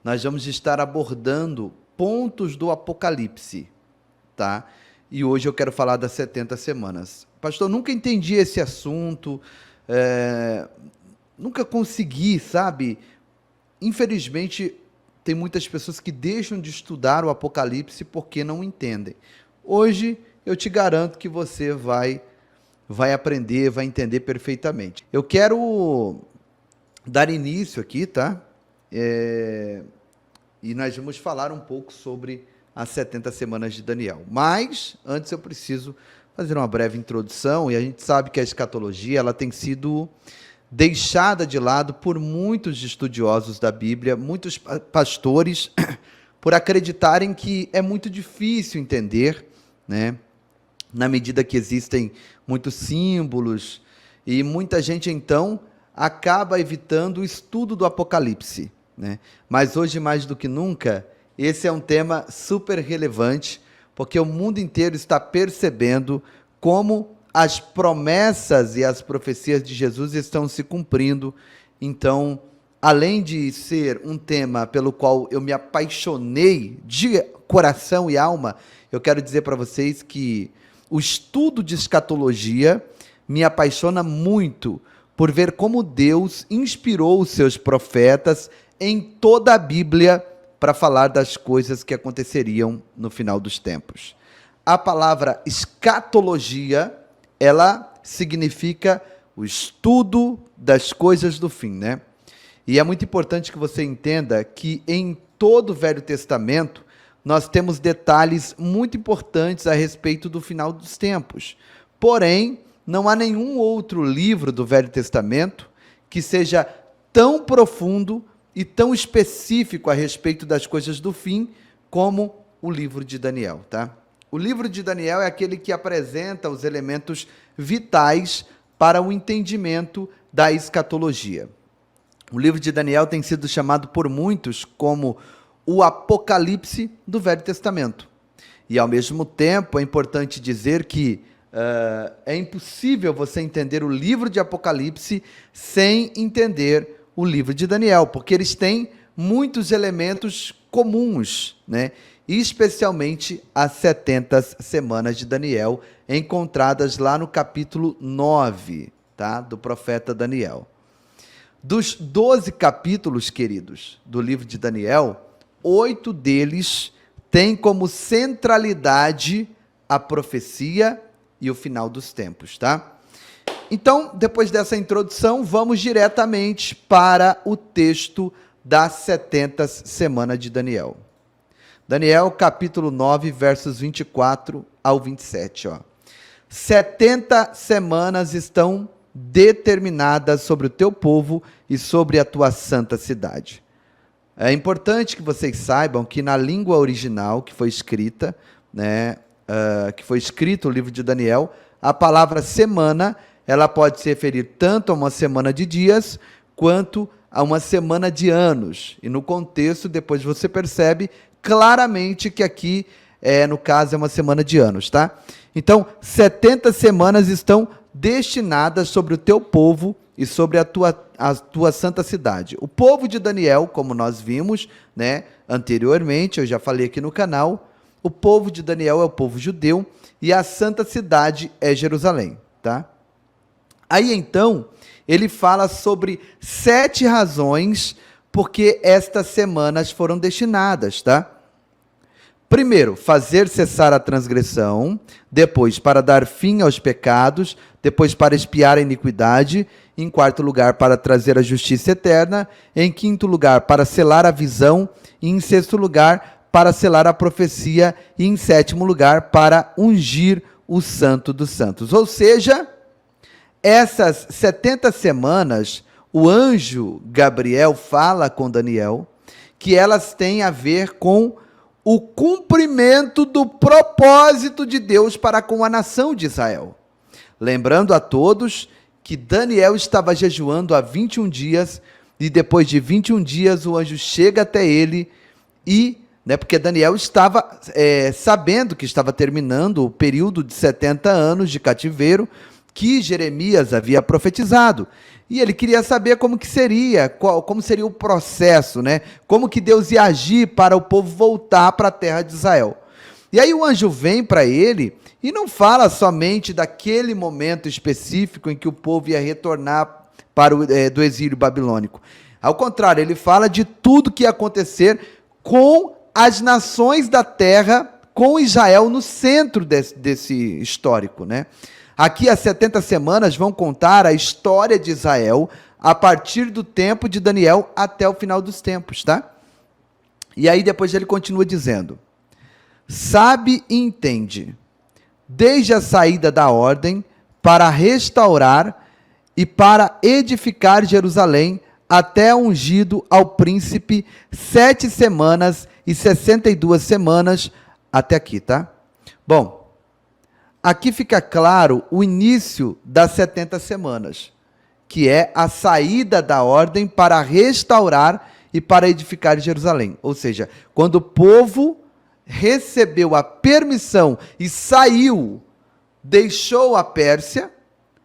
nós vamos estar abordando pontos do Apocalipse, tá? E hoje eu quero falar das 70 semanas. Pastor, nunca entendi esse assunto, nunca consegui, sabe? Infelizmente, tem muitas pessoas que deixam de estudar o Apocalipse porque não entendem. Hoje, eu te garanto que você vai aprender, vai entender perfeitamente. Eu quero dar início aqui, tá? E nós vamos falar um pouco sobre as 70 semanas de Daniel. Mas, antes eu preciso fazer uma breve introdução, e a gente sabe que a escatologia ela tem sido deixada de lado por muitos estudiosos da Bíblia, muitos pastores, por acreditarem que é muito difícil entender, né? Na medida que existem muitos símbolos, e muita gente, então, acaba evitando o estudo do Apocalipse, né? Mas hoje, mais do que nunca, esse é um tema super relevante, porque o mundo inteiro está percebendo como as promessas e as profecias de Jesus estão se cumprindo. Então, além de ser um tema pelo qual eu me apaixonei de coração e alma, eu quero dizer para vocês que o estudo de escatologia me apaixona muito por ver como Deus inspirou os seus profetas em toda a Bíblia para falar das coisas que aconteceriam no final dos tempos. A palavra escatologia, ela significa o estudo das coisas do fim, né? E é muito importante que você entenda que em todo o Velho Testamento nós temos detalhes muito importantes a respeito do final dos tempos. Porém, não há nenhum outro livro do Velho Testamento que seja tão profundo e tão específico a respeito das coisas do fim como o livro de Daniel, tá? O livro de Daniel é aquele que apresenta os elementos vitais para o entendimento da escatologia. O livro de Daniel tem sido chamado por muitos como o Apocalipse do Velho Testamento. E, ao mesmo tempo, é importante dizer que é impossível você entender o livro de Apocalipse sem entender o livro de Daniel, porque eles têm muitos elementos comuns, né? E especialmente as 70 semanas de Daniel, encontradas lá no capítulo 9, tá? Do profeta Daniel. Dos 12 capítulos, queridos, do livro de Daniel, 8 deles têm como centralidade a profecia e o final dos tempos, tá? Então, depois dessa introdução, vamos diretamente para o texto das 70 semanas de Daniel. Daniel, capítulo 9, versos 24 ao 27. 70 semanas estão determinadas sobre o teu povo e sobre a tua santa cidade. É importante que vocês saibam que na língua original que foi escrita, né, que foi escrito o livro de Daniel, a palavra semana ela pode se referir tanto a uma semana de dias, quanto a uma semana de anos. E no contexto, depois você percebe claramente que aqui, no caso, é uma semana de anos, tá? Então, 70 semanas estão destinadas sobre o teu povo e sobre a tua santa cidade. O povo de Daniel, como nós vimos, né, anteriormente, eu já falei aqui no canal, o povo de Daniel é o povo judeu e a santa cidade é Jerusalém, tá? Aí, então, ele fala sobre 7 razões porque estas semanas foram destinadas, tá? Primeiro, fazer cessar a transgressão, depois, para dar fim aos pecados, depois, para expiar a iniquidade, em quarto lugar, para trazer a justiça eterna, em quinto lugar, para selar a visão, e em sexto lugar, para selar a profecia, e em sétimo lugar, para ungir o Santo dos Santos. Ou seja, essas 70 semanas, o anjo Gabriel fala com Daniel que elas têm a ver com o cumprimento do propósito de Deus para com a nação de Israel. Lembrando a todos que Daniel estava jejuando há 21 dias, e depois de 21 dias o anjo chega até ele, e, porque Daniel estava sabendo que estava terminando o período de 70 anos de cativeiro, que Jeremias havia profetizado. E ele queria saber como que seria, como seria o processo, né? Como que Deus ia agir para o povo voltar para a terra de Israel. E aí o anjo vem para ele e não fala somente daquele momento específico em que o povo ia retornar para do exílio babilônico. Ao contrário, ele fala de tudo que ia acontecer com as nações da terra, com Israel no centro desse histórico, né? Aqui as 70 semanas vão contar a história de Israel a partir do tempo de Daniel até o final dos tempos, tá? E aí depois ele continua dizendo: sabe e entende, desde a saída da ordem para restaurar e para edificar Jerusalém, até ungido ao príncipe 7 semanas e 62 semanas, até aqui, tá? Bom, aqui fica claro o início das 70 semanas, que é a saída da ordem para restaurar e para edificar Jerusalém. Ou seja, quando o povo recebeu a permissão e saiu, deixou a Pérsia,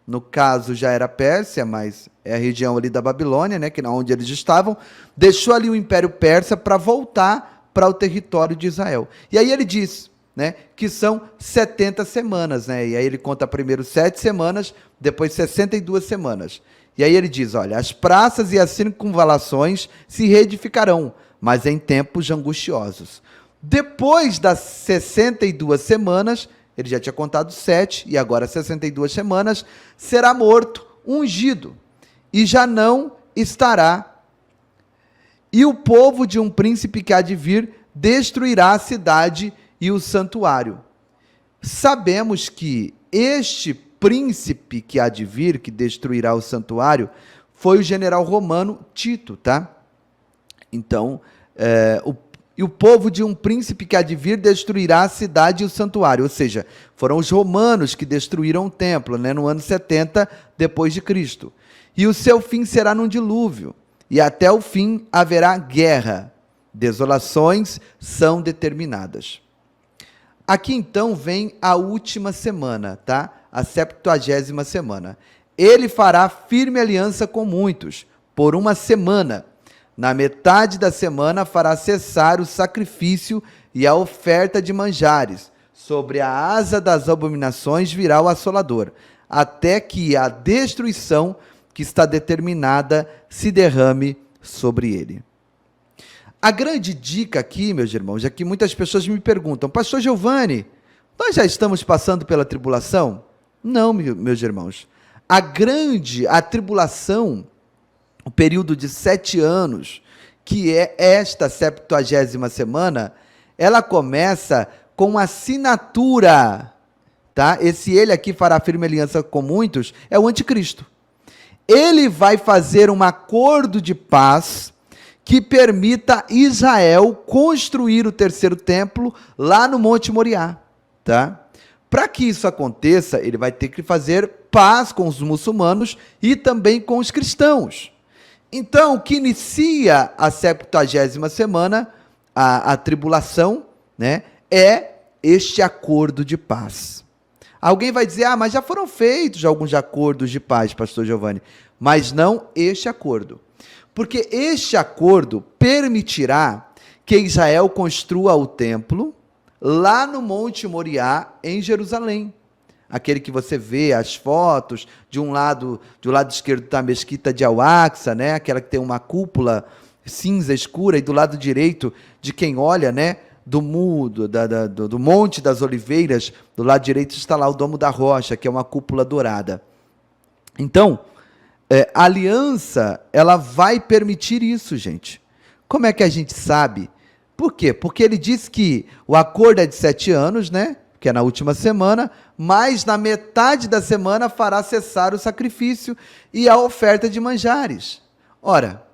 no caso já era Pérsia, mas é a região ali da Babilônia, né, que é onde eles estavam, deixou ali o Império Persa para voltar para o território de Israel. E aí ele diz, né, que são 70 semanas, né, e aí ele conta primeiro 7 semanas, depois 62 semanas. E aí ele diz, olha, as praças e as circunvalações se reedificarão, mas em tempos angustiosos. Depois das 62 semanas, ele já tinha contado 7, e agora 62 semanas, será morto, ungido, e já não estará. E o povo de um príncipe que há de vir destruirá a cidade e o santuário. Sabemos que este príncipe que há de vir, que destruirá o santuário, foi o general romano Tito, tá? Então, o povo de um príncipe que há de vir destruirá a cidade e o santuário, ou seja, foram os romanos que destruíram o templo, né, no ano 70 depois de Cristo. E o seu fim será num dilúvio, e até o fim haverá guerra. Desolações são determinadas. Aqui então vem a última semana, tá? A 70ª semana. Ele fará firme aliança com muitos, por uma semana. Na metade da semana fará cessar o sacrifício e a oferta de manjares. Sobre a asa das abominações virá o assolador, até que a destruição que está determinada se derrame sobre ele. A grande dica aqui, meus irmãos, é que muitas pessoas me perguntam, pastor Giovanni, nós já estamos passando pela tribulação? Não, meus irmãos. A tribulação, o período de 7 anos, que é esta 70ª semana, ela começa com assinatura, tá? Ele aqui fará firme aliança com muitos, é o anticristo. Ele vai fazer um acordo de paz que permita Israel construir o terceiro templo lá no Monte Moriá, tá? Para que isso aconteça, ele vai ter que fazer paz com os muçulmanos e também com os cristãos. Então, o que inicia a 70ª semana, a tribulação, né, é este acordo de paz. Alguém vai dizer, mas já foram feitos alguns acordos de paz, pastor Giovanni, mas não este acordo. Porque este acordo permitirá que Israel construa o templo lá no Monte Moriá, em Jerusalém. Aquele que você vê as fotos, do lado esquerdo está a mesquita de Al-Aqsa, né? Aquela que tem uma cúpula cinza escura, e do lado direito, de quem olha, né, do Monte das Oliveiras, do lado direito está lá o Domo da Rocha, que é uma cúpula dourada. Então, a aliança, ela vai permitir isso, gente. Como é que a gente sabe? Por quê? Porque ele diz que o acordo é de 7 anos, né? Que é na última semana, mas na metade da semana fará cessar o sacrifício e a oferta de manjares. Ora,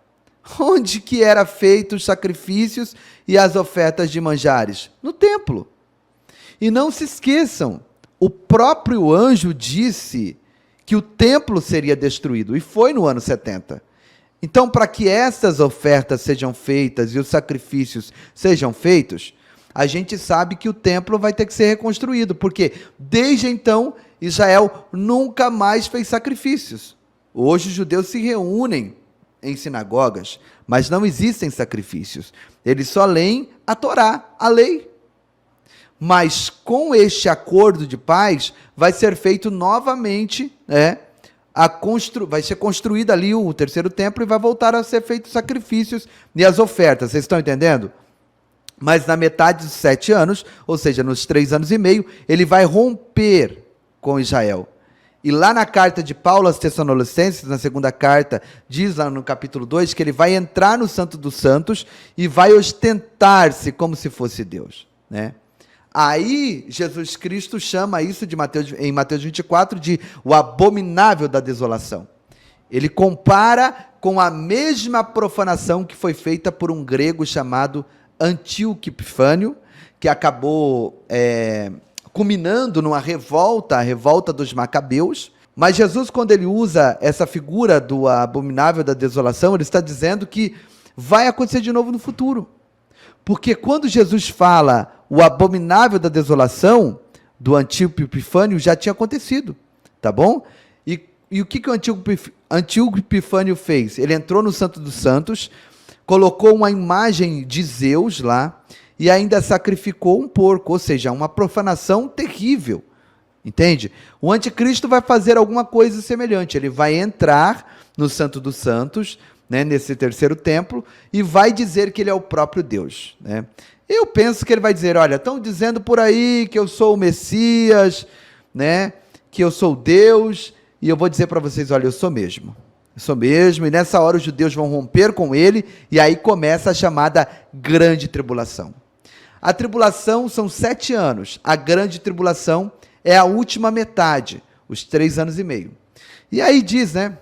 onde que era feito os sacrifícios e as ofertas de manjares? No templo. E não se esqueçam, o próprio anjo disse que o templo seria destruído, e foi no ano 70. Então, para que essas ofertas sejam feitas e os sacrifícios sejam feitos, a gente sabe que o templo vai ter que ser reconstruído, porque desde então Israel nunca mais fez sacrifícios. Hoje os judeus se reúnem em sinagogas, mas não existem sacrifícios. Eles só leem a Torá, a lei. Mas com este acordo de paz, vai ser feito novamente, vai ser construído ali o terceiro templo e vai voltar a ser feitos sacrifícios e as ofertas. Vocês estão entendendo? Mas na metade dos 7 anos, ou seja, nos 3 anos e meio, ele vai romper com Israel. E lá na carta de Paulo aos Tessalonicenses, na segunda carta, diz lá no capítulo 2, que ele vai entrar no Santo dos Santos e vai ostentar-se como se fosse Deus, né? Aí, Jesus Cristo chama isso em Mateus 24 de o abominável da desolação. Ele compara com a mesma profanação que foi feita por um grego chamado Antíoco Epifânio, que acabou culminando numa revolta, a revolta dos Macabeus. Mas Jesus, quando ele usa essa figura do abominável da desolação, ele está dizendo que vai acontecer de novo no futuro. Porque quando Jesus fala o abominável da desolação do Antíoco Epifânio, já tinha acontecido, tá bom? E o que o Antíoco Epifânio fez? Ele entrou no Santo dos Santos, colocou uma imagem de Zeus lá e ainda sacrificou um porco, ou seja, uma profanação terrível, entende? O anticristo vai fazer alguma coisa semelhante, ele vai entrar no Santo dos Santos, né, nesse terceiro templo, e vai dizer que ele é o próprio Deus, né? Eu penso que ele vai dizer, olha, estão dizendo por aí que eu sou o Messias, né, que eu sou Deus, e eu vou dizer para vocês, olha, eu sou mesmo, e nessa hora os judeus vão romper com ele, e aí começa a chamada grande tribulação. A tribulação são 7 anos, a grande tribulação é a última metade, os 3 anos e meio. E aí diz, né,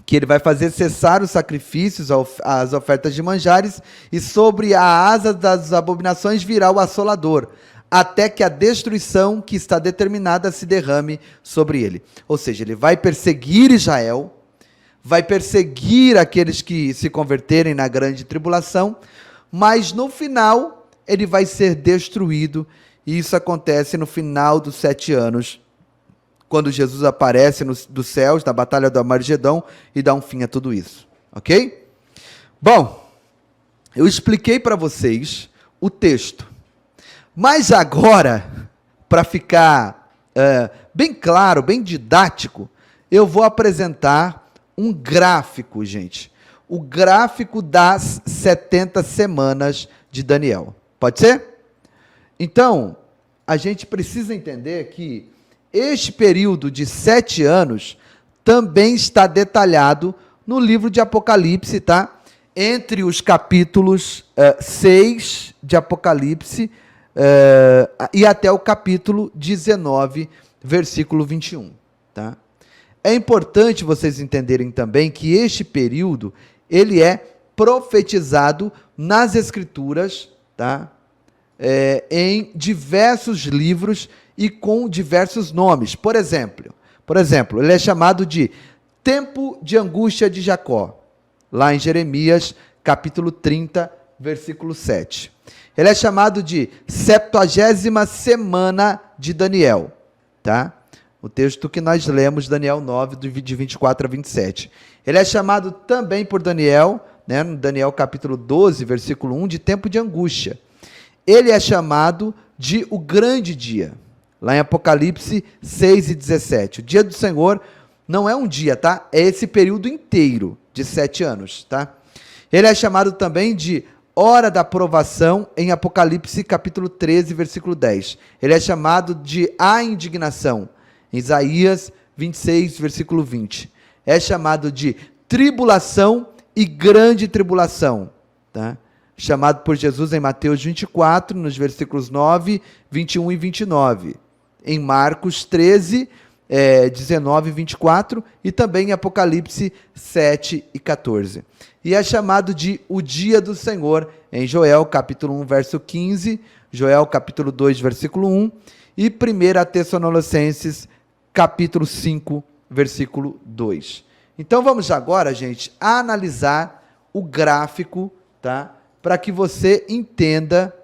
que ele vai fazer cessar os sacrifícios, as ofertas de manjares, e sobre a asa das abominações virá o assolador, até que a destruição que está determinada se derrame sobre ele. Ou seja, ele vai perseguir Israel, vai perseguir aqueles que se converterem na grande tribulação, mas no final ele vai ser destruído, e isso acontece no final dos 7 anos, quando Jesus aparece dos céus, na batalha do Armagedão, e dá um fim a tudo isso, ok? Bom, eu expliquei para vocês o texto, mas agora, para ficar bem claro, bem didático, eu vou apresentar um gráfico, gente, o gráfico das 70 semanas de Daniel, pode ser? Então, a gente precisa entender que este período de 7 anos também está detalhado no livro de Apocalipse, tá? Entre os capítulos 6 de Apocalipse e até o capítulo 19, versículo 21, tá? É importante vocês entenderem também que este período, ele é profetizado nas Escrituras, tá? Em diversos livros e com diversos nomes. Por exemplo, ele é chamado de tempo de angústia de Jacó, lá em Jeremias, capítulo 30, versículo 7. Ele é chamado de 70ª semana de Daniel, tá? O texto que nós lemos, Daniel 9, de 24 a 27. Ele é chamado também por Daniel, né, no Daniel capítulo 12, versículo 1, de tempo de angústia. Ele é chamado de o grande dia, lá em Apocalipse 6 e 17. O dia do Senhor não é um dia, tá? É esse período inteiro de 7 anos, tá? Ele é chamado também de hora da provação, em Apocalipse capítulo 13, versículo 10. Ele é chamado de a indignação, em Isaías 26, versículo 20. É chamado de tribulação e grande tribulação, tá? Chamado por Jesus em Mateus 24, nos versículos 9, 21 e 29. Em Marcos 13, 19 e 24, e também em Apocalipse 7 e 14. E é chamado de o dia do Senhor, em Joel capítulo 1, verso 15, Joel capítulo 2, versículo 1, e 1 Tessalonicenses capítulo 5, versículo 2. Então vamos agora, gente, analisar o gráfico, tá? Para que você entenda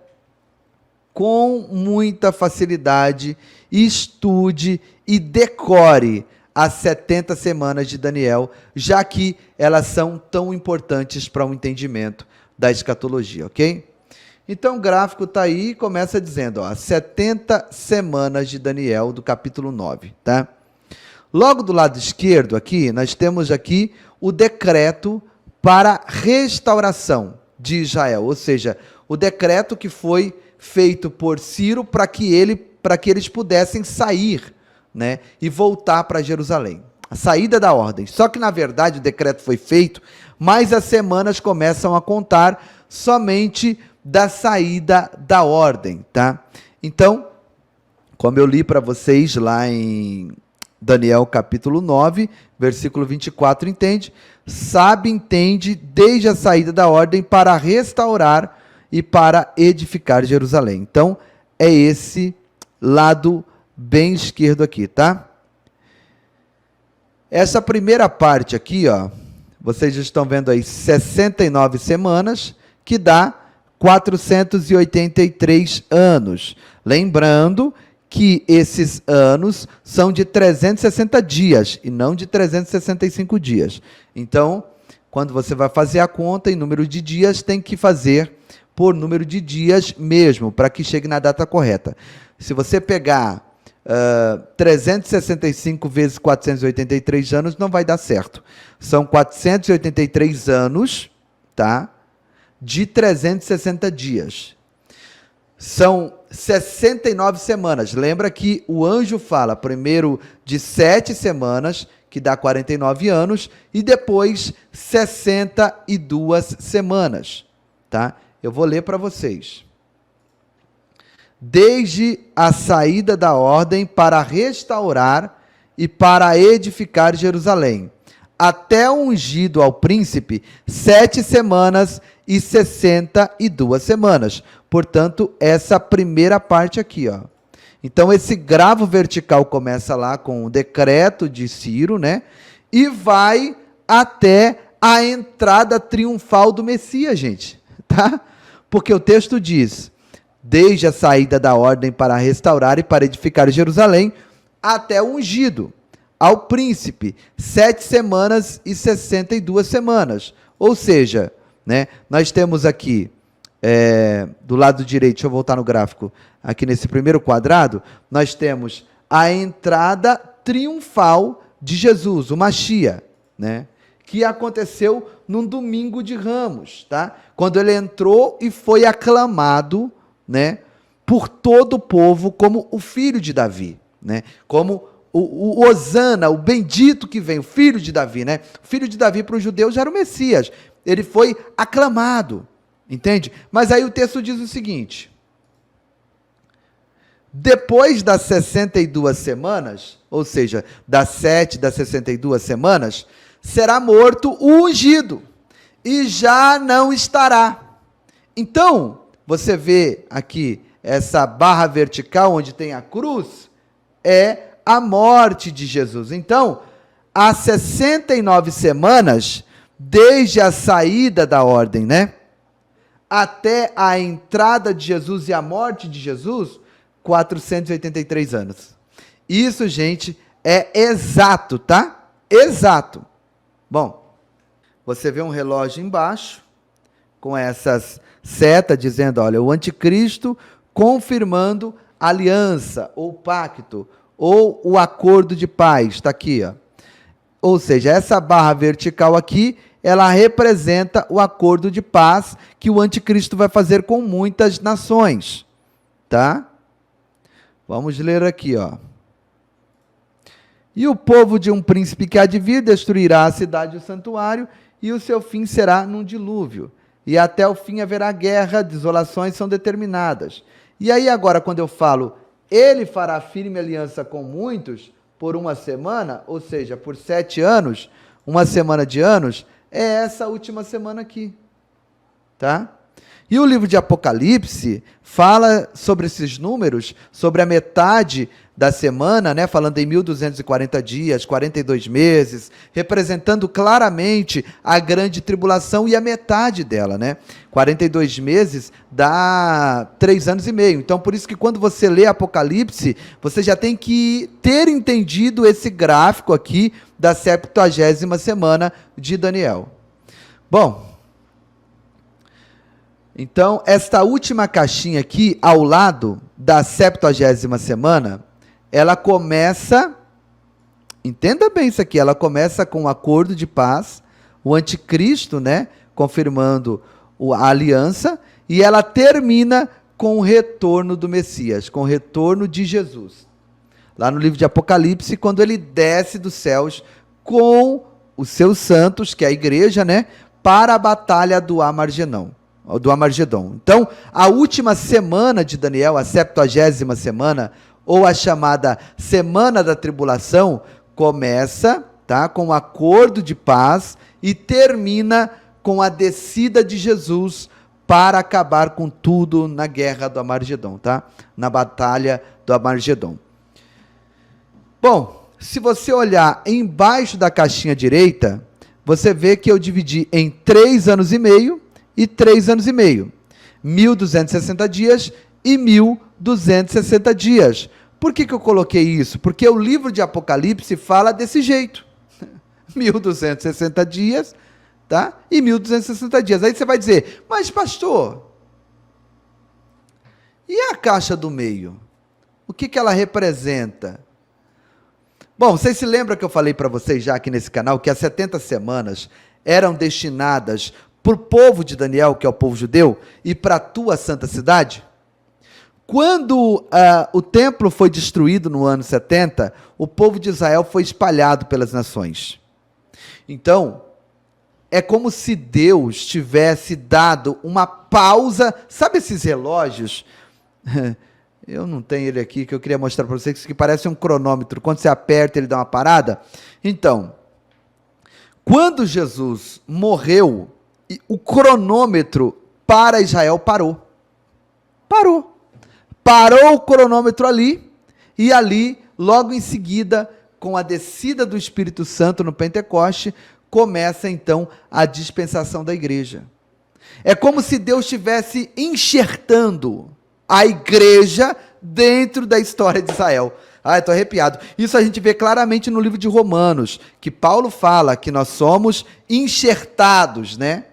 com muita facilidade, estude e decore as 70 semanas de Daniel, já que elas são tão importantes para o entendimento da escatologia, ok? Então, o gráfico está aí e começa dizendo, ó, 70 semanas de Daniel, do capítulo 9, tá? Logo do lado esquerdo aqui, nós temos aqui o decreto para restauração de Israel, ou seja, o decreto que foi feito por Ciro para que eles pudessem sair, né, e voltar para Jerusalém. A saída da ordem. Só que, na verdade, o decreto foi feito, mas as semanas começam a contar somente da saída da ordem, tá? Então, como eu li para vocês lá em Daniel capítulo 9, versículo 24, entende desde a saída da ordem para restaurar e para edificar Jerusalém. Então, é esse lado bem esquerdo aqui, tá? Essa primeira parte aqui, ó, vocês estão vendo aí 69 semanas, que dá 483 anos. Lembrando que esses anos são de 360 dias e não de 365 dias. Então, quando você vai fazer a conta em número de dias, tem que fazer por número de dias mesmo, para que chegue na data correta. Se você pegar 365 vezes 483 anos, não vai dar certo. São 483 anos, tá? De 360 dias. São 69 semanas. Lembra que o anjo fala primeiro de 7 semanas, que dá 49 anos, e depois 62 semanas, tá? Eu vou ler para vocês. Desde a saída da ordem para restaurar e para edificar Jerusalém, até o ungido ao príncipe, 7 semanas e 62 semanas. Portanto, essa primeira parte aqui, ó. Então, esse gravo vertical começa lá com o decreto de Ciro, né? E vai até a entrada triunfal do Messias, gente, tá? Porque o texto diz, desde a saída da ordem para restaurar e para edificar Jerusalém, até o ungido, ao príncipe, 7 semanas e 62 semanas. Ou seja, né, nós temos aqui, do lado direito, deixa eu voltar no gráfico, aqui nesse primeiro quadrado, nós temos a entrada triunfal de Jesus, o Machia, né, que aconteceu num domingo de Ramos, tá? Quando ele entrou e foi aclamado, né, por todo o povo como o filho de Davi, né, como o Hosana, o bendito que vem, o filho de Davi, né? O filho de Davi para os judeus já era o Messias. Ele foi aclamado, entende? Mas aí o texto diz o seguinte: depois das 62 semanas, ou seja, das 7 das 62 semanas, será morto o ungido, e já não estará. Então, você vê aqui essa barra vertical onde tem a cruz, é a morte de Jesus. Então, há 69 semanas, desde a saída da ordem, né? Até a entrada de Jesus e a morte de Jesus, 483 anos. Isso, gente, é exato, tá? Exato. Bom, você vê um relógio embaixo, com essas setas dizendo, olha, o anticristo confirmando aliança ou pacto, ou o acordo de paz, está aqui, ó. Ou seja, essa barra vertical aqui, ela representa o acordo de paz que o anticristo vai fazer com muitas nações, tá? Vamos ler aqui, ó. E o povo de um príncipe que há de vir destruirá a cidade e o santuário, e o seu fim será num dilúvio. E até o fim haverá guerra, desolações são determinadas. E aí agora, quando eu falo, ele fará firme aliança com muitos por uma semana, ou seja, por 7 anos, uma semana de anos, é essa última semana aqui, tá? E o livro de Apocalipse fala sobre esses números, sobre a metade da semana, né, falando em 1240 dias, 42 meses, representando claramente a grande tribulação e a metade dela, né? 42 meses dá 3 anos e meio. Então, por isso que quando você lê Apocalipse, você já tem que ter entendido esse gráfico aqui da 70ª semana de Daniel. Bom, então, esta última caixinha aqui, ao lado da 70ª semana, ela começa, entenda bem isso aqui, ela começa com o acordo de paz, o anticristo, né, confirmando a aliança, e ela termina com o retorno do Messias, com o retorno de Jesus. Lá no livro de Apocalipse, quando ele desce dos céus com os seus santos, que é a igreja, né, para a batalha do Armagedon. Então, a última semana de Daniel, a 70ª semana, ou a chamada Semana da Tribulação, começa, tá, com um acordo de paz e termina com a descida de Jesus para acabar com tudo na guerra do Armagedon, tá? Na batalha do Armagedon. Bom, se você olhar embaixo da caixinha direita, você vê que eu dividi em 3 anos e meio e 3 anos e meio, 1260 dias e 1260 dias. Por que eu coloquei isso? Porque o livro de Apocalipse fala desse jeito, 1260 dias, tá? E 1260 dias. Aí você vai dizer, mas pastor, e a caixa do meio? O que ela representa? Bom, vocês se lembram que eu falei para vocês já aqui nesse canal que as 70 semanas eram destinadas para o povo de Daniel, que é o povo judeu, e para a tua santa cidade? Quando o templo foi destruído no ano 70, o povo de Israel foi espalhado pelas nações. Então, é como se Deus tivesse dado uma pausa. Sabe esses relógios? Eu não tenho ele aqui, que eu queria mostrar para vocês, que parece um cronômetro. Quando você aperta, ele dá uma parada. Então, quando Jesus morreu, o cronômetro para Israel parou. Parou o cronômetro ali, e ali, logo em seguida, com a descida do Espírito Santo no Pentecoste, começa então a dispensação da igreja. É como se Deus estivesse enxertando a igreja dentro da história de Israel. Ah, estou arrepiado. Isso a gente vê claramente no livro de Romanos, que Paulo fala que nós somos enxertados, né?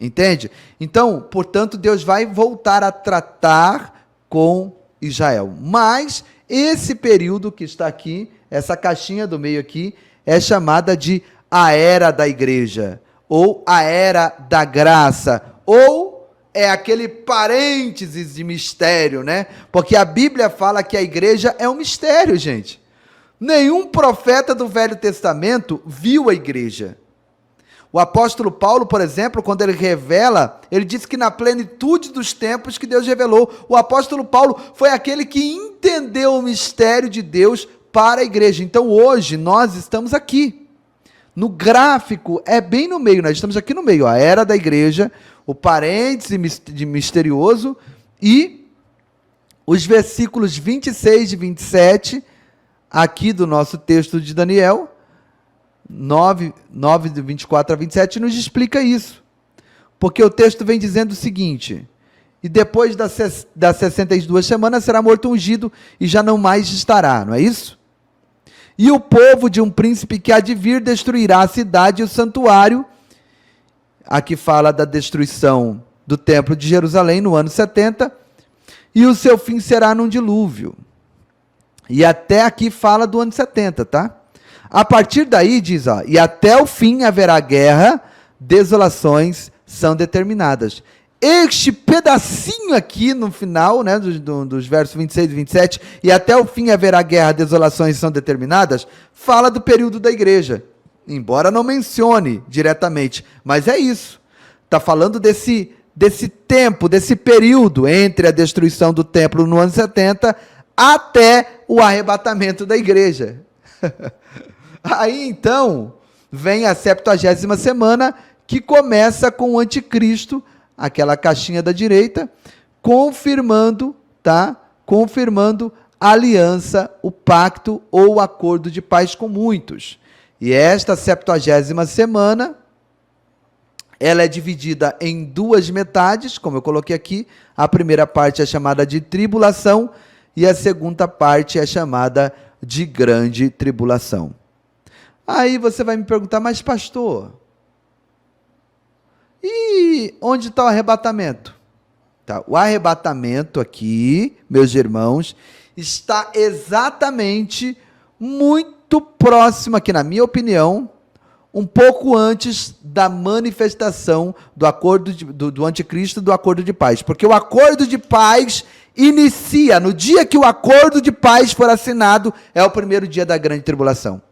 Entende? Então, portanto, Deus vai voltar a tratar com Israel. Mas esse período que está aqui, essa caixinha do meio aqui, é chamada de a era da igreja, ou a era da graça, ou é aquele parênteses de mistério, né? Porque a Bíblia fala que a igreja é um mistério, gente. Nenhum profeta do Velho Testamento viu a igreja. O apóstolo Paulo, por exemplo, quando ele revela, ele diz que na plenitude dos tempos que Deus revelou, o apóstolo Paulo foi aquele que entendeu o mistério de Deus para a igreja. Então hoje nós estamos aqui. No gráfico, é bem no meio, nós estamos aqui no meio, a era da igreja, o parêntese de misterioso e os versículos 26 e 27, aqui do nosso texto de Daniel, 9 de 24 a 27, nos explica isso. Porque o texto vem dizendo o seguinte: e depois das 62 semanas será morto ungido e já não mais estará, não é isso? E o povo de um príncipe que há de vir destruirá a cidade e o santuário. Aqui fala da destruição do templo de Jerusalém no ano 70, e o seu fim será num dilúvio. E até aqui fala do ano 70, tá? A partir daí diz, ó, e até o fim haverá guerra, desolações são determinadas. Este pedacinho aqui no final, né, dos versos 26 e 27, e até o fim haverá guerra, desolações são determinadas, fala do período da igreja. Embora não mencione diretamente, mas é isso. Está falando desse tempo, desse período entre a destruição do templo no ano 70 até o arrebatamento da igreja. Aí então vem a 70ª semana, que começa com o anticristo, aquela caixinha da direita, confirmando, tá? Confirmando a aliança, o pacto ou o acordo de paz com muitos. E esta 70ª semana, ela é dividida em duas metades, como eu coloquei aqui. A primeira parte é chamada de tribulação e a segunda parte é chamada de grande tribulação. Aí você vai me perguntar, mas pastor, e onde está o arrebatamento? Tá, o arrebatamento aqui, meus irmãos, está exatamente muito próximo aqui, na minha opinião, um pouco antes da manifestação do acordo do anticristo, do acordo de paz. Porque o acordo de paz inicia, no dia que o acordo de paz for assinado, é o primeiro dia da grande tribulação.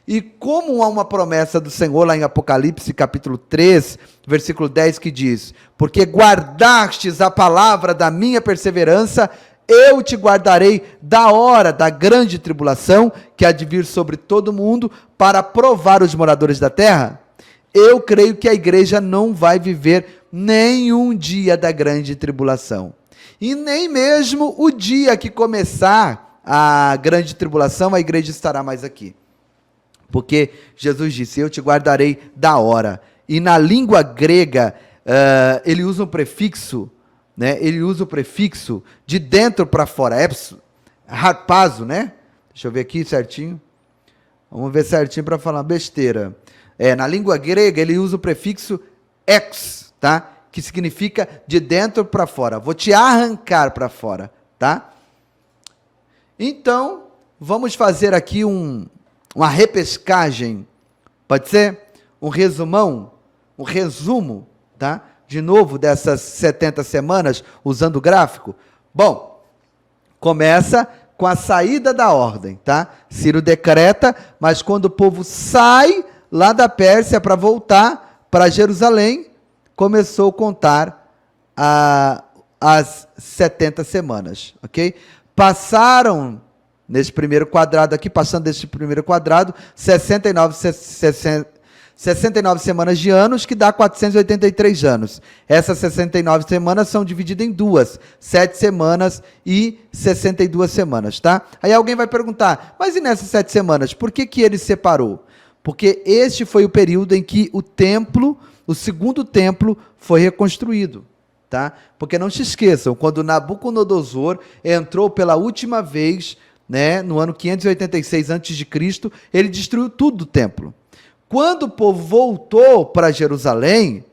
E como há uma promessa do Senhor lá em Apocalipse, capítulo 3, versículo 10, que diz: porque guardastes a palavra da minha perseverança, eu te guardarei da hora da grande tribulação, que há de vir sobre todo mundo, para provar os moradores da terra. Eu creio que a igreja não vai viver nenhum dia da grande tribulação. E nem mesmo o dia que começar a grande tribulação, a igreja estará mais aqui. Porque Jesus disse, eu te guardarei da hora. E na língua grega, ele usa um prefixo, né? Ele usa o prefixo de dentro para fora, harpazo, né? Deixa eu ver aqui certinho. Vamos ver certinho para falar besteira. Na língua grega, ele usa o prefixo ex, tá? Que significa de dentro para fora. Vou te arrancar para fora, tá? Então, vamos fazer aqui uma repescagem, pode ser? Um resumão, um resumo, tá? De novo, dessas 70 semanas, usando o gráfico. Bom, começa com a saída da ordem, tá? Ciro decreta, mas quando o povo sai lá da Pérsia para voltar para Jerusalém, começou a contar as 70 semanas, ok? Passaram, nesse primeiro quadrado aqui, passando desse primeiro quadrado, 69 semanas de anos, que dá 483 anos. Essas 69 semanas são divididas em duas, 7 semanas e 62 semanas, tá? Aí alguém vai perguntar, mas e nessas 7 semanas, por que ele separou? Porque este foi o período em que o templo, o segundo templo, foi reconstruído, tá? Porque não se esqueçam, quando Nabucodonosor entrou pela última vez, né, no ano 586 a.C., ele destruiu tudo do templo. Quando o povo voltou para Jerusalém,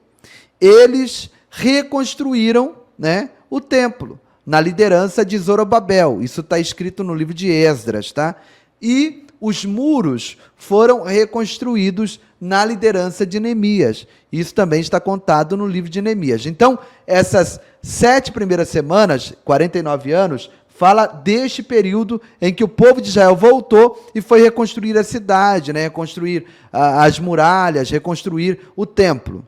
eles reconstruíram, né, o templo, na liderança de Zorobabel. Isso está escrito no livro de Esdras, tá? E os muros foram reconstruídos na liderança de Neemias. Isso também está contado no livro de Neemias. Então, essas 7 primeiras semanas, 49 anos, fala deste período em que o povo de Israel voltou e foi reconstruir a cidade, né? Reconstruir as muralhas, reconstruir o templo.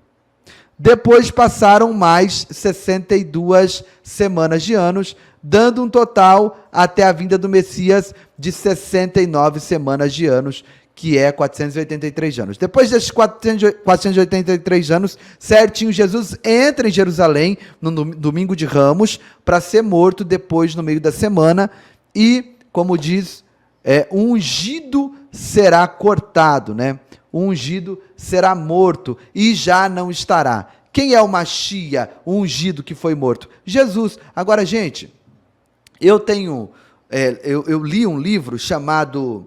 Depois passaram mais 62 semanas de anos, dando um total, até a vinda do Messias, de 69 semanas de anos, que é 483 anos. Depois desses 483 anos, certinho, Jesus entra em Jerusalém, no domingo de Ramos, para ser morto depois, no meio da semana, e, como diz, o ungido será cortado, né? O ungido será morto, e já não estará. Quem é o Machia, o ungido que foi morto? Jesus. Agora, gente, eu li um livro chamado...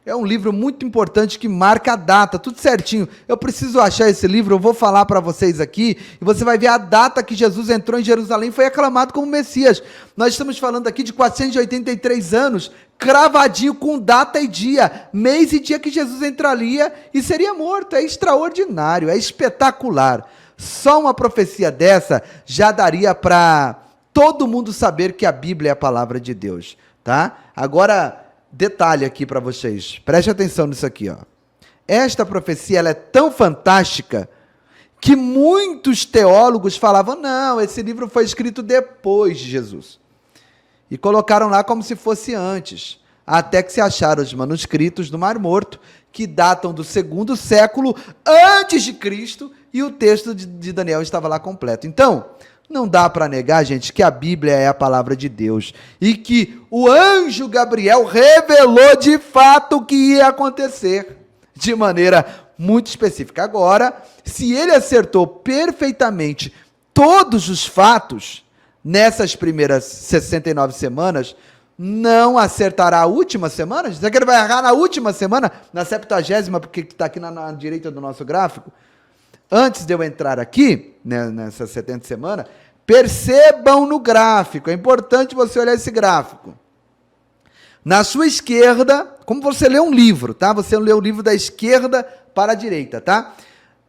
é um livro muito importante que marca a data, tudo certinho. Eu preciso achar esse livro, eu vou falar para vocês aqui, e você vai ver a data que Jesus entrou em Jerusalém e foi aclamado como Messias. Nós estamos falando aqui de 483 anos, cravadinho com data e dia, mês e dia que Jesus entraria e seria morto. É extraordinário, é espetacular. Só uma profecia dessa já daria para todo mundo saber que a Bíblia é a palavra de Deus, tá? Agora, detalhe aqui para vocês, preste atenção nisso aqui, ó. Esta profecia, ela é tão fantástica que muitos teólogos falavam, não, esse livro foi escrito depois de Jesus. E colocaram lá como se fosse antes, até que se acharam os manuscritos do Mar Morto, que datam do 2º século antes de Cristo, e o texto de Daniel estava lá completo. Então, não dá para negar, gente, que a Bíblia é a palavra de Deus e que o anjo Gabriel revelou de fato o que ia acontecer de maneira muito específica. Agora, se ele acertou perfeitamente todos os fatos nessas primeiras 69 semanas, não acertará a última semana? Será que ele vai errar na última semana, na 70ª, porque está aqui na direita do nosso gráfico? Antes de eu entrar aqui, né, nessa 70 semana, percebam no gráfico, é importante você olhar esse gráfico. Na sua esquerda, como você lê um livro, tá? Você lê o livro da esquerda para a direita, tá?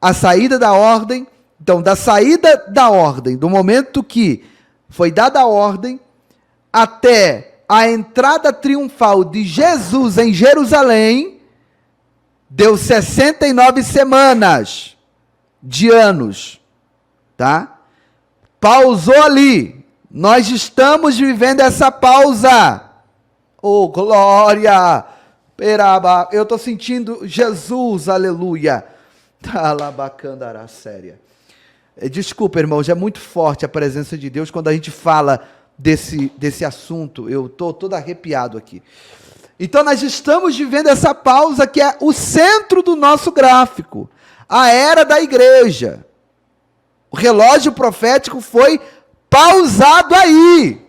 A saída da ordem, então, da saída da ordem, do momento que foi dada a ordem, até a entrada triunfal de Jesus em Jerusalém, deu 69 semanas de anos, tá? Pausou ali. Nós estamos vivendo essa pausa. Oh, glória! Peraba, eu estou sentindo Jesus, aleluia. Talabacandará, séria. Desculpa, irmãos, é muito forte a presença de Deus quando a gente fala desse assunto. Eu estou todo arrepiado aqui. Então, nós estamos vivendo essa pausa que é o centro do nosso gráfico. A era da igreja. O relógio profético foi pausado aí.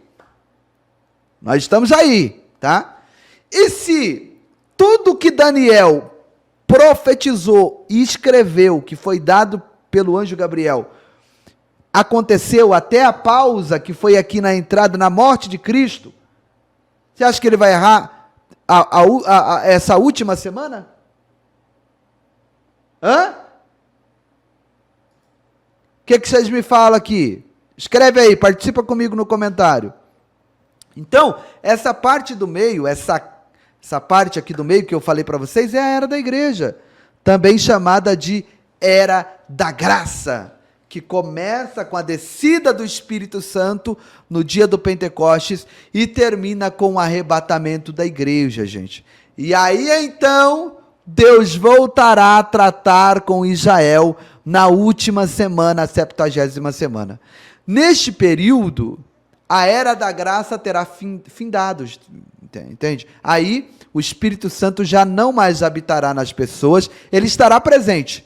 Nós estamos aí, tá? E se tudo que Daniel profetizou e escreveu, que foi dado pelo anjo Gabriel, aconteceu até a pausa que foi aqui na entrada, na morte de Cristo, você acha que ele vai errar essa última semana? Hã? O que vocês me falam aqui? Escreve aí, participa comigo no comentário. Então, essa parte do meio, essa parte aqui do meio que eu falei para vocês, é a era da igreja, também chamada de era da graça, que começa com a descida do Espírito Santo no dia do Pentecostes e termina com o arrebatamento da igreja, gente. E aí, então, Deus voltará a tratar com Israel na última semana, a 70ª semana. Neste período, a era da graça terá findado, entende? Aí, o Espírito Santo já não mais habitará nas pessoas, ele estará presente,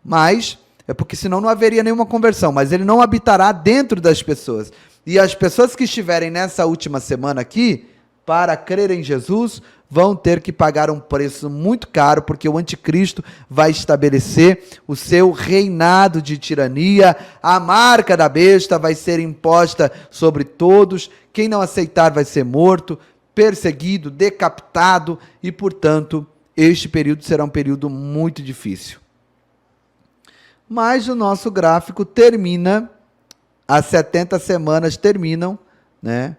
mas, é porque senão não haveria nenhuma conversão, mas ele não habitará dentro das pessoas. E as pessoas que estiverem nessa última semana aqui, para crer em Jesus, vão ter que pagar um preço muito caro, porque o anticristo vai estabelecer o seu reinado de tirania, a marca da besta vai ser imposta sobre todos, quem não aceitar vai ser morto, perseguido, decapitado, e, portanto, este período será um período muito difícil. Mas o nosso gráfico termina, as 70 semanas terminam, né?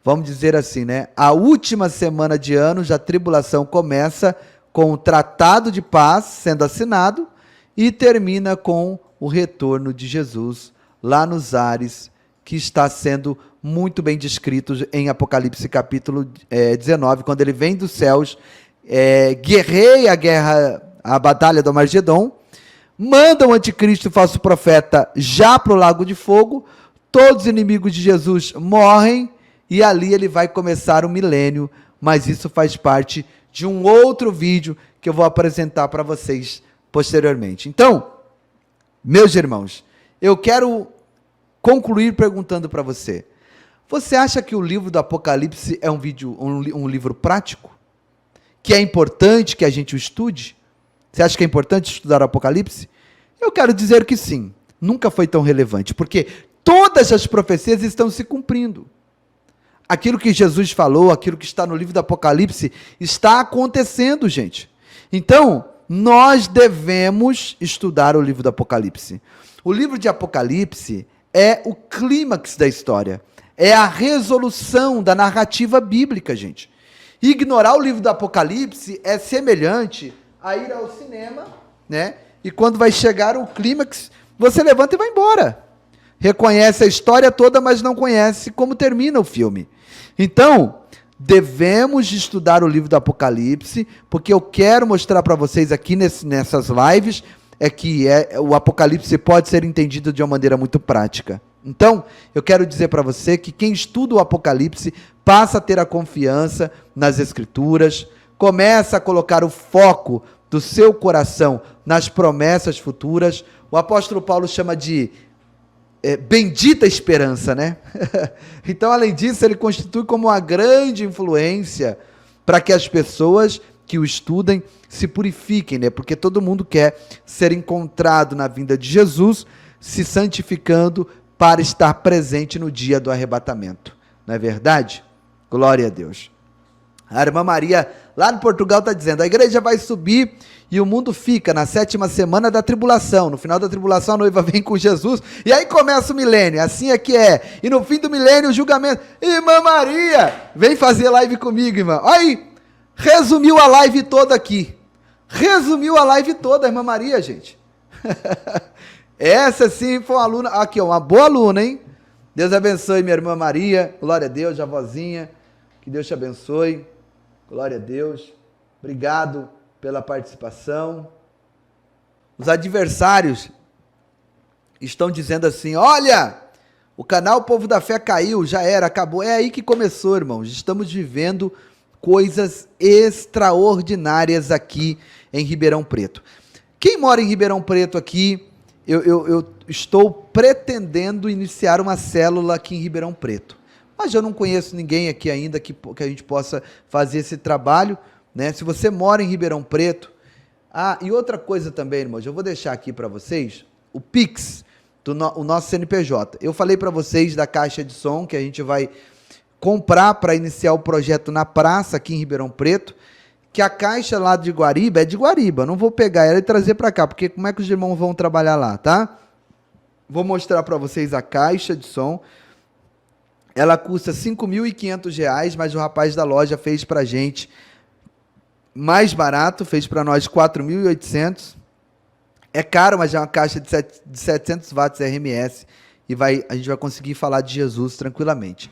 Vamos dizer assim, né? A última semana de anos, a tribulação começa com o tratado de paz sendo assinado e termina com o retorno de Jesus lá nos ares, que está sendo muito bem descrito em Apocalipse capítulo 19, quando ele vem dos céus, guerreia a batalha do Armagedon, manda o anticristo, o falso profeta, já para o lago de fogo, todos os inimigos de Jesus morrem, e ali ele vai começar o milênio, mas isso faz parte de um outro vídeo que eu vou apresentar para vocês posteriormente. Então, meus irmãos, eu quero concluir perguntando para você, você acha que o livro do Apocalipse é um livro prático? Que é importante que a gente o estude? Você acha que é importante estudar o Apocalipse? Eu quero dizer que sim, nunca foi tão relevante, porque todas as profecias estão se cumprindo. Aquilo que Jesus falou, aquilo que está no livro do Apocalipse, está acontecendo, gente. Então, nós devemos estudar o livro do Apocalipse. O livro de Apocalipse é o clímax da história, é a resolução da narrativa bíblica, gente. Ignorar o livro do Apocalipse é semelhante a ir ao cinema, né? E quando vai chegar o clímax, você levanta e vai embora. Reconhece a história toda, mas não conhece como termina o filme. Então, devemos estudar o livro do Apocalipse, porque eu quero mostrar para vocês aqui nessas lives é que o Apocalipse pode ser entendido de uma maneira muito prática. Então, eu quero dizer para você que quem estuda o Apocalipse passa a ter a confiança nas Escrituras, começa a colocar o foco do seu coração nas promessas futuras. O apóstolo Paulo chama de bendita esperança, né? Então, além disso, ele constitui como uma grande influência para que as pessoas que o estudem se purifiquem, né? Porque todo mundo quer ser encontrado na vinda de Jesus, se santificando para estar presente no dia do arrebatamento. Não é verdade? Glória a Deus. A irmã Maria, lá no Portugal, está dizendo: a igreja vai subir e o mundo fica na 7ª semana da tribulação. No final da tribulação, a noiva vem com Jesus e aí começa o milênio. Assim é que é. E no fim do milênio, o julgamento. Irmã Maria, vem fazer live comigo, irmã. Aí, resumiu a live toda aqui. Resumiu a live toda, a irmã Maria, gente. Essa sim foi uma aluna. Aqui, ó, uma boa aluna, hein? Deus abençoe minha irmã Maria. Glória a Deus, a vozinha. Que Deus te abençoe. Glória a Deus. Obrigado pela participação. Os adversários estão dizendo assim: olha, o canal Povo da Fé caiu, já era, acabou. É aí que começou, irmãos. Estamos vivendo coisas extraordinárias aqui em Ribeirão Preto. Quem mora em Ribeirão Preto aqui, eu estou pretendendo iniciar uma célula aqui em Ribeirão Preto. Mas eu não conheço ninguém aqui ainda que a gente possa fazer esse trabalho, né? Se você mora em Ribeirão Preto... e outra coisa também, irmãos, eu vou deixar aqui para vocês o Pix, o nosso CNPJ. Eu falei para vocês da caixa de som que a gente vai comprar para iniciar o projeto na praça aqui em Ribeirão Preto, que a caixa lá de Guariba é de Guariba, não vou pegar ela e trazer para cá, porque como é que os irmãos vão trabalhar lá, tá? Vou mostrar para vocês a caixa de som. Ela custa R$ 5.500, mas o rapaz da loja fez para a gente mais barato, fez para nós R$ 4.800. É caro, mas é uma caixa de 700 watts RMS e a gente vai conseguir falar de Jesus tranquilamente.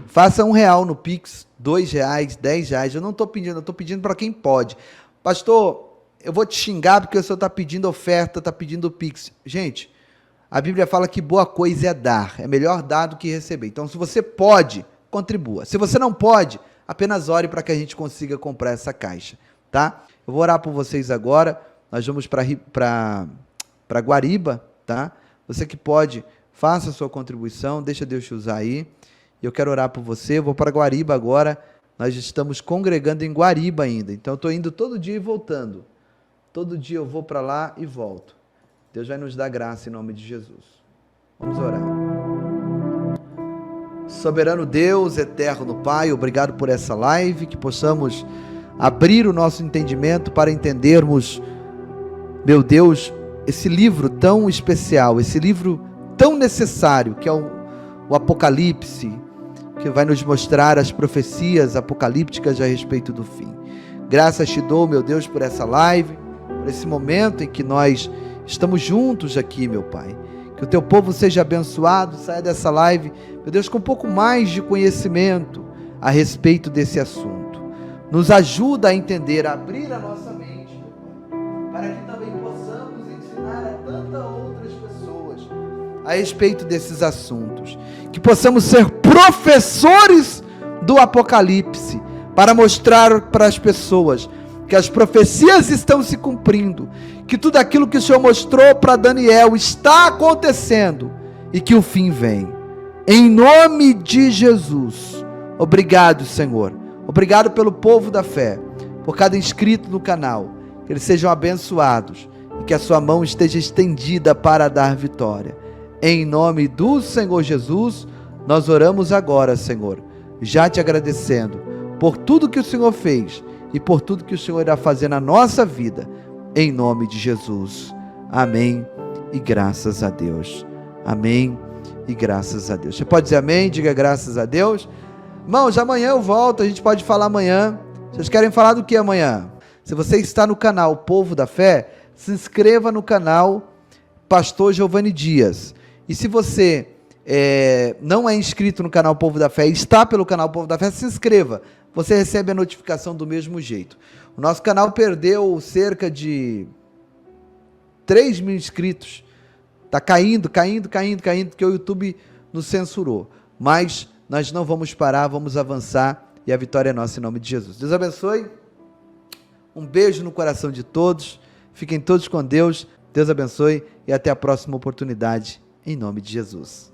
Faça R$1 no Pix, R$2, R$10. Eu não estou pedindo, eu estou pedindo para quem pode. Pastor, eu vou te xingar porque o senhor está pedindo oferta, está pedindo Pix. Gente, a Bíblia fala que boa coisa é dar, é melhor dar do que receber. Então, se você pode, contribua. Se você não pode, apenas ore para que a gente consiga comprar essa caixa, tá? Eu vou orar por vocês agora, nós vamos para Guariba, tá? Você que pode, faça a sua contribuição, deixa Deus te usar aí. Eu quero orar por você, eu vou para Guariba agora, nós estamos congregando em Guariba ainda, então eu estou indo todo dia e voltando. Todo dia eu vou para lá e volto. Deus vai nos dar graça em nome de Jesus. Vamos orar. Soberano Deus, eterno Pai, obrigado por essa live, que possamos abrir o nosso entendimento para entendermos, meu Deus, esse livro tão especial, esse livro tão necessário, que é o Apocalipse, que vai nos mostrar as profecias apocalípticas a respeito do fim. Graças te dou, meu Deus, por essa live, por esse momento em que nós estamos juntos aqui, meu Pai. Que o teu povo seja abençoado, saia dessa live, meu Deus, com um pouco mais de conhecimento a respeito desse assunto. Nos ajuda a entender, a abrir a nossa mente, meu Pai, para que também possamos ensinar a tantas outras pessoas a respeito desses assuntos. Que possamos ser professores do Apocalipse, para mostrar para as pessoas que as profecias estão se cumprindo, que tudo aquilo que o Senhor mostrou para Daniel está acontecendo e que o fim vem. Em nome de Jesus, obrigado, Senhor. Obrigado pelo povo da fé, por cada inscrito no canal, que eles sejam abençoados e que a sua mão esteja estendida para dar vitória. Em nome do Senhor Jesus, nós oramos agora, Senhor, já te agradecendo por tudo que o Senhor fez e por tudo que o Senhor irá fazer na nossa vida, em nome de Jesus. Amém e graças a Deus. Amém e graças a Deus. Você pode dizer amém? Diga graças a Deus. Irmãos, amanhã eu volto, a gente pode falar amanhã. Vocês querem falar do que amanhã? Se você está no canal Povo da Fé, se inscreva no canal Pastor Giovanni Dias. E se você não é inscrito no canal Povo da Fé e está pelo canal Povo da Fé, se inscreva. Você recebe a notificação do mesmo jeito. O nosso canal perdeu cerca de 3 mil inscritos. Está caindo, porque o YouTube nos censurou. Mas nós não vamos parar, vamos avançar e a vitória é nossa em nome de Jesus. Deus abençoe. Um beijo no coração de todos. Fiquem todos com Deus. Deus abençoe e até a próxima oportunidade em nome de Jesus.